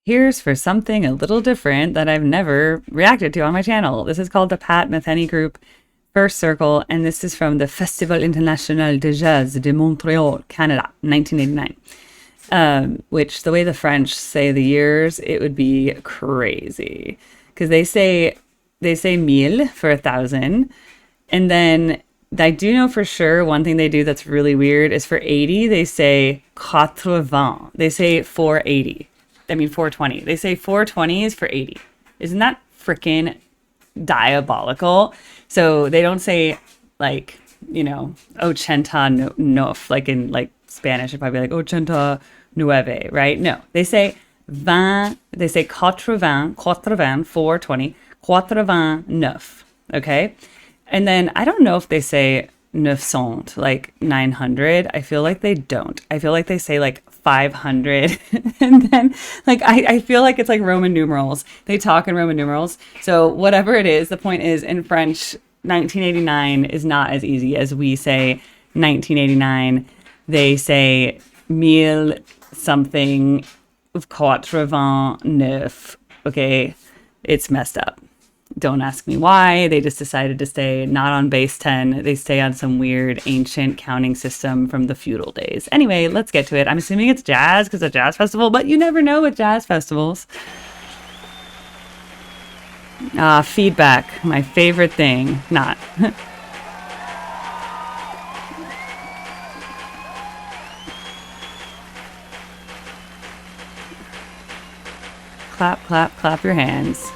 Here's for something a little different that I've never reacted to on my channel. This is called the Pat Metheny Group First Circle, and this is from the Festival International de Jazz de Montreal, Canada, 1989. Which, the way the French say the years, it would be crazy. Because they say mille for 1,000. And then I do know for sure one thing they do that's really weird is for 80, they say 80. They say 480. I mean 420. They say 420 is for 80. Isn't that freaking diabolical? So they don't say like, ochenta nof, like in like Spanish, it'd probably be like ochenta nueve, right? No, they say 20, they say 80, 420, 89, okay? And then I don't know if they say 900, like 900. I feel like they don't. I feel like they say like 500. And then like, I feel like it's like Roman numerals. They talk in Roman numerals. So whatever it is, the point is in French, 1989 is not as easy as we say 1989. They say mille something, 89. Okay, it's messed up. Don't ask me why. They just decided to stay not on base 10. They stay on some weird ancient counting system from the feudal days. Anyway, let's get to it. I'm assuming it's jazz because it's a jazz festival, but you never know with jazz festivals. Feedback, my favorite thing. Not. Clap, clap, clap your hands.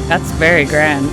That's very grand.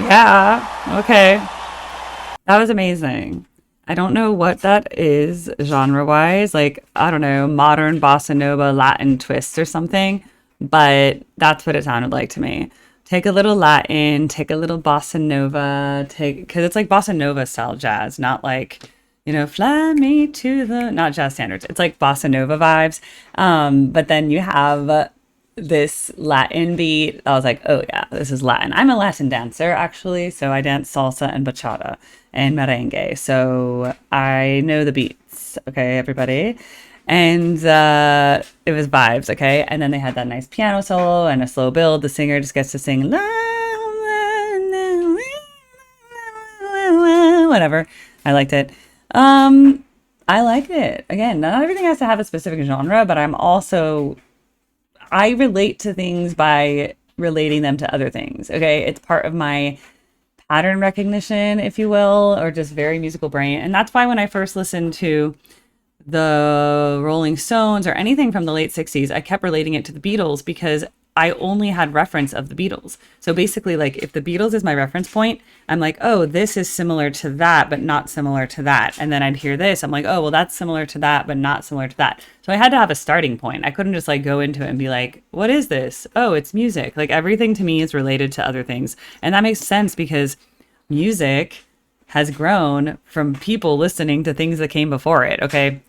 Yeah. Okay. That was amazing. I don't know what that is genre wise. Like, I don't know, modern bossa nova Latin twist or something, but that's what it sounded like to me. Take a little Latin, take a little bossa nova, because it's like bossa nova style jazz, not like, fly me to the, not jazz standards. It's like bossa nova vibes. But then you have this Latin beat. I was like, oh yeah, this is Latin. I'm a Latin dancer actually, so I dance salsa and bachata and merengue. So I know the beats, okay, everybody. And it was vibes, okay? And then they had that nice piano solo and a slow build. The singer just gets to sing whatever. I liked it. I liked it. Again, not everything has to have a specific genre, but I relate to things by relating them to other things. Okay. It's part of my pattern recognition, if you will, or just very musical brain. And that's why when I first listened to the Rolling Stones or anything from the late 60s, I kept relating it to the Beatles because I only had reference of the Beatles. So basically, like, if the Beatles is my reference point, I'm like, oh, this is similar to that, but not similar to that. And then I'd hear this. I'm like, oh, well, that's similar to that, but not similar to that. So I had to have a starting point. I couldn't just like go into it and be like, what is this? Oh, it's music. Like everything to me is related to other things. And that makes sense because music has grown from people listening to things that came before it. Okay.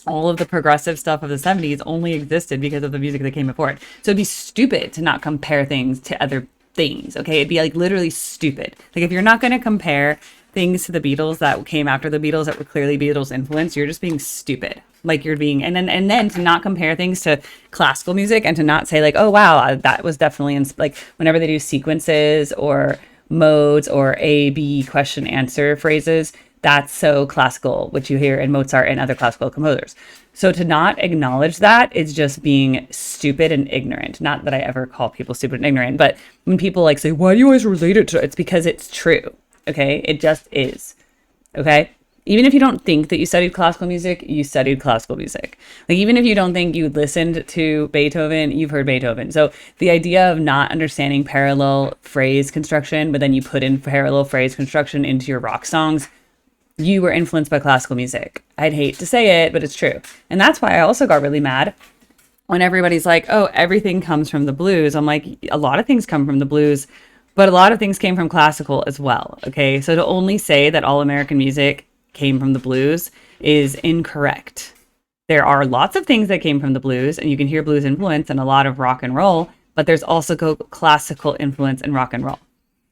All of the progressive stuff of the 70s only existed because of the music that came before it. So it'd be stupid to not compare things to other things, okay? It'd be like literally stupid. Like if you're not going to compare things to the Beatles that came after the Beatles that were clearly Beatles influence, you're just being stupid. Like you're being, and then to not compare things to classical music and to not say like, oh wow, that was definitely like whenever they do sequences or modes or A, B question answer phrases, that's so classical, which you hear in Mozart and other classical composers. So to not acknowledge that is just being stupid and ignorant. Not that I ever call people stupid and ignorant, but when people like say, why do you always relate it to it? It's because it's true. Okay. It just is. Okay. Even if you don't think that you studied classical music, you studied classical music. Like even if you don't think you listened to Beethoven, you've heard Beethoven. So the idea of not understanding parallel phrase construction, but then you put in parallel phrase construction into your rock songs, you were influenced by classical music. I'd hate to say it, but it's true. And that's why I also got really mad when everybody's like, oh, everything comes from the blues. I'm like, a lot of things come from the blues, but a lot of things came from classical as well. Okay. So to only say that all American music came from the blues is incorrect. There are lots of things that came from the blues, and you can hear blues influence and a lot of rock and roll, but there's also classical influence in rock and roll.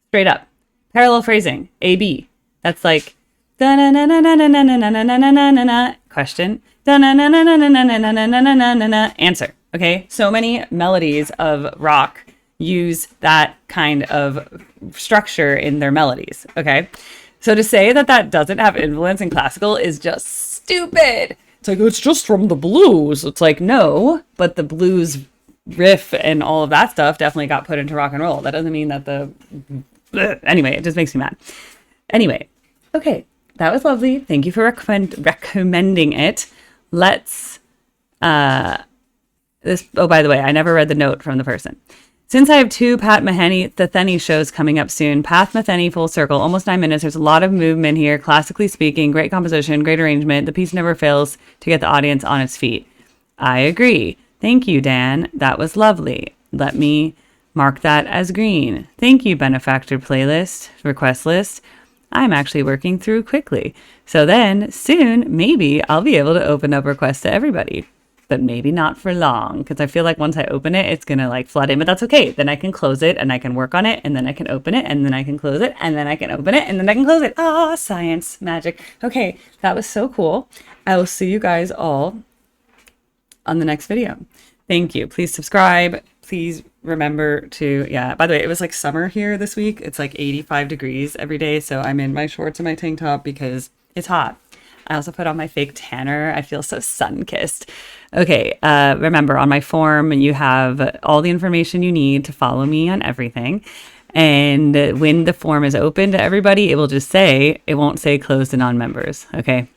Straight up. Parallel phrasing, A, B. That's like, Da-na-na-na-na-na-na-na-na-na-na-na-na. Question. Da-na-na-na-na-na-na-na-na-na-na-na. Answer. Okay, so many melodies of rock use that kind of structure in their melodies. Okay, so to say that that doesn't have influence in classical is just stupid. It's like, it's just from the blues. It's like, no, but the blues riff and all of that stuff definitely got put into rock and roll. That doesn't mean that the... Anyway, it just makes me mad. Anyway, okay, that was lovely. Thank you for recommending it. Let's... this. Oh, by the way, I never read the note from the person. Since I have two Pat Metheny shows coming up soon, Path Metheny Full Circle, almost 9 minutes. There's a lot of movement here. Classically speaking, great composition, great arrangement. The piece never fails to get the audience on its feet. I agree. Thank you, Dan. That was lovely. Let me mark that as green. Thank you, benefactor playlist, request list. I'm actually working through quickly. So then soon, maybe I'll be able to open up requests to everybody. But maybe not for long, because I feel like once I open it, it's going to like flood in, but that's okay. Then I can close it and I can work on it, and then I can open it, and then I can close it, and then I can open it, and then I can close it. Ah, science, magic. Okay, that was so cool. I will see you guys all on the next video. Thank you. Please subscribe. Please remember to, yeah, by the way, it was like summer here this week. It's like 85 degrees every day, so I'm in my shorts and my tank top because it's hot. I also put on my fake tanner. I feel so sun-kissed. Okay, remember, on my form, you have all the information you need to follow me on everything. And when the form is open to everybody, it will just say, it won't say closed to non-members, okay?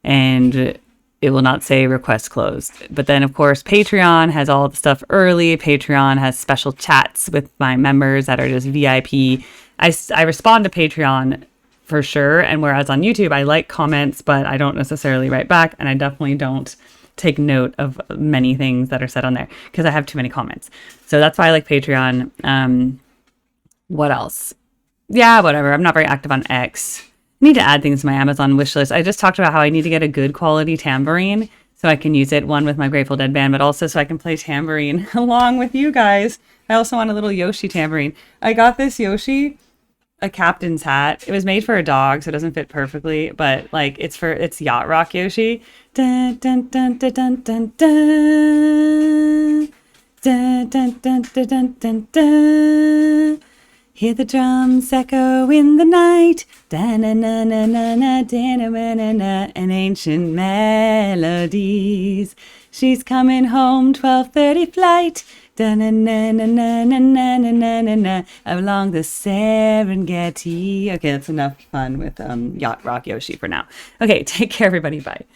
And it will not say request closed. But then, of course, Patreon has all the stuff early. Patreon has special chats with my members that are just VIP. I respond to Patreon for sure. And whereas on YouTube, I like comments, but I don't necessarily write back. And I definitely don't take note of many things that are said on there because I have too many comments. So that's why I like Patreon. What else? Yeah, whatever. I'm not very active on X. I need to add things to my Amazon wish list. I just talked about how I need to get a good quality tambourine so I can use it, one with my Grateful Dead band, but also so I can play tambourine along with you guys. I also want a little Yoshi tambourine. I got this Yoshi, a captain's hat. It was made for a dog, so it doesn't fit perfectly, but like it's yacht rock Yoshi. Dun, dun, dun, dun, dun, dun, dun. Dun, dun, dun, dun, dun, dun, dun. Hear the drums echo in the night. Da-na-na-na-na-na, da-na-na-na-na, and ancient melodies. She's coming home, 12:30 flight. Da-na-na-na-na-na-na-na-na-na, along the Serengeti. Okay, that's enough fun with Yacht Rock Yoshi for now. Okay, take care, everybody. Bye.